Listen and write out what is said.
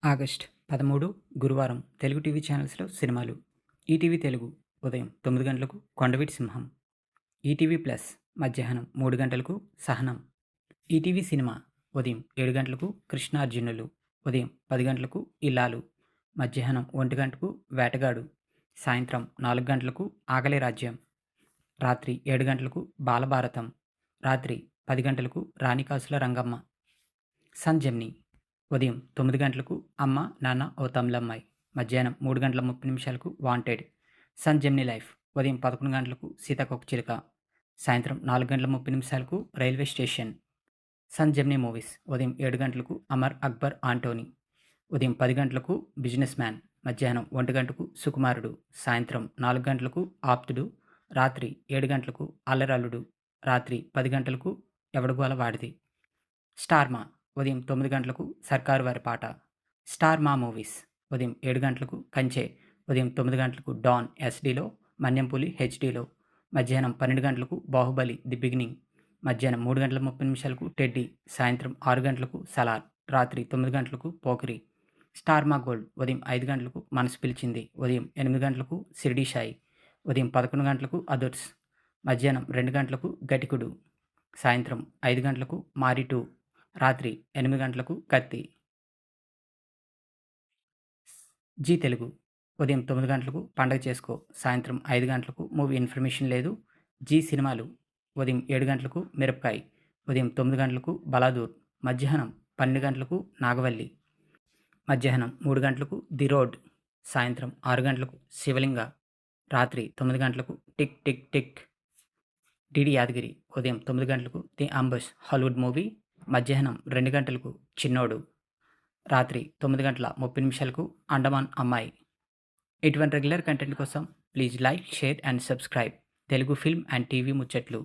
August 13 గురువారం Telugu TV ఛానల్స్లో సినిమాలు. ఈటీవీ తెలుగు ఉదయం 9 గంటలకు కొండవీటి సింహం. ఈటీవీ ప్లస్ మధ్యాహ్నం 3 గంటలకు సహనం. ఈటీవీ సినిమా ఉదయం 7 గంటలకు కృష్ణార్జునులు, ఉదయం 10 గంటలకు ఇల్లాలు, మధ్యాహ్నం 1 గంటకు వేటగాడు, సాయంత్రం 4 గంటలకు ఆగలే రాజ్యం, రాత్రి 7 గంటలకు బాలభారతం, రాత్రి 10 గంటలకు రాణికాసుల రంగమ్మ. సన్ జెమిని ఉదయం 9 గంటలకు అమ్మ నాన్న ఓ తమిళమ్మాయి, మధ్యాహ్నం 3 గంటల 30 నిమిషాలకు వాంటెడ్. సన్ జెమిని లైఫ్ ఉదయం 11 గంటలకు సీతాకోకచిలుక, సాయంత్రం 4 గంటల 30 నిమిషాలకు railway station. Sun Gemini movies ఉదయం 7 గంటలకు అమర్ అక్బర్ ఆంటోనీ, ఉదయం 10 గంటలకు బిజినెస్ మ్యాన్, మధ్యాహ్నం 1 గంటకు సుకుమారుడు, సాయంత్రం 4 గంటలకు ఆప్తుడు, రాత్రి 7 గంటలకు అల్లరల్లుడు, రాత్రి 10 గంటలకు ఎవడుగోల వాడిది. స్టార్ మా ఉదయం 9 గంటలకు సర్కారు వారి పాట. స్టార్ మా మూవీస్ ఉదయం 7 గంటలకు కంచె, ఉదయం 9 గంటలకు డాన్ ఎస్డీలో, మన్యంపులి హెచ్డీలో, మధ్యాహ్నం 12 గంటలకు బాహుబలి ది బిగినింగ్, మధ్యాహ్నం 3 గంటల 30 నిమిషాలకు టెడ్డీ, సాయంత్రం 6 గంటలకు సలార్, రాత్రి 9 గంటలకు పోకిరి. స్టార్ మా గోల్డ్ ఉదయం 5 గంటలకు మనసు పిలిచింది, ఉదయం 8 గంటలకు షిరిడీ సాయి, ఉదయం 11 గంటలకు అదుర్స్, మధ్యాహ్నం 2 గంటలకు గటికుడు, సాయంత్రం 5 గంటలకు మారి 2, రాత్రి 8 గంటలకు కత్తి. జీ తెలుగు ఉదయం 9 గంటలకు పండగ చేసుకో, సాయంత్రం 5 గంటలకు మూవీ ఇన్ఫర్మేషన్ లేదు. జీ సినిమాలు ఉదయం 7 గంటలకు మిరపకాయ్, ఉదయం 9 గంటలకు బలాదూర్, మధ్యాహ్నం 12 గంటలకు నాగవల్లి, మధ్యాహ్నం 3 గంటలకు ది రోడ్, సాయంత్రం 6 గంటలకు శివలింగ, రాత్రి 9 గంటలకు tick tick tick. DD Yadagiri ఉదయం 9 గంటలకు ది అంబస్ హాలీవుడ్ మూవీ, మధ్యాహ్నం 2 గంటలకు చిన్నోడు, రాత్రి 9 గంటల 30 నిమిషాలకు అండమాన్ అమ్మాయి. ఇటువంటి రెగ్యులర్ కంటెంట్ కోసం please like, share and subscribe Telugu film and TV ముచ్చట్లు.